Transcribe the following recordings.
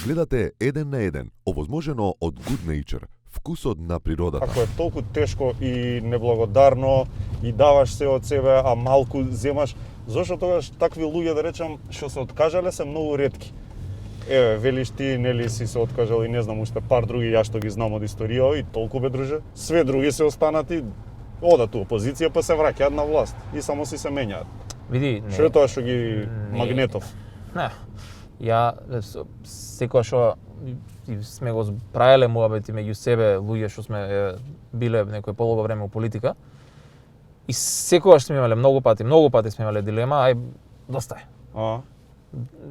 Гледате еден на еден, овозможено од Good Nature, вкусот на природата. Ако е толку тешко и неблагодарно и даваш се од себе, а малку земаш, зошто тогаш такви луѓе, да речам, што се откажале се многу ретки. Еве, велиш ти, нели си се откажал и не знам уште пар други, ја што ги знам од историја, и толку бе друже. Све други се останати, одат у опозиција па се враќаат на власт и само си се менјаат. Види, не. Што е тоа што ги магнетов? Не. Ја секогаш што сме го правеле муабети меѓу себе, луѓе што сме биле некој полого време у политика. И секогаш сме имале многу пати сме имале дилема, ај доста е.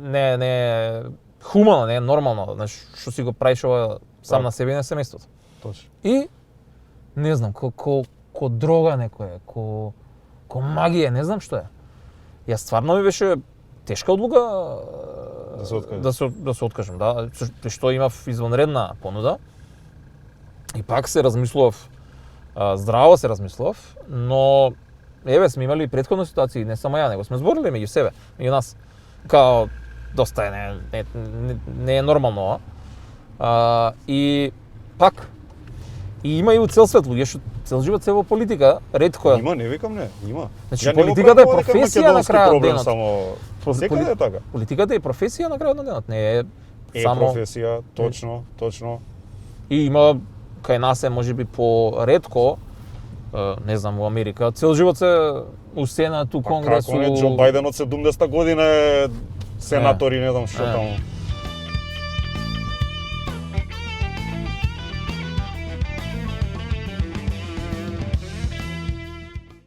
Не хумано, не е нормално, знаеш, што си го правиш ова сам на себе и на семејството. Точно. И не знам, ко дрога некоја, ко магија, не знам што е. Јас стварно ми беше тешка одлука да се откажам, да, што имав извонредна понуда. И пак се размислував, здраво се размислував, но еве сме имали претходни ситуации, не само ја, него сме збориле меѓу себе, меѓу нас. Као доста е, не е нормално ова. И пак и има и у цел свет луѓе што цел живот се во политика, ретко е. Има, не викам не, има. Значи политиката е професија на крајот на денот. Само секаде е така. Политиката е професија на крајот на денот, не е само професија, точно. И има кај нас е можеби поретко, не знам, во Америка, цел живот се у Сенат, у Конгрес, Како не, Џо Бајден од 70-та година е сенатор и не знам што таму.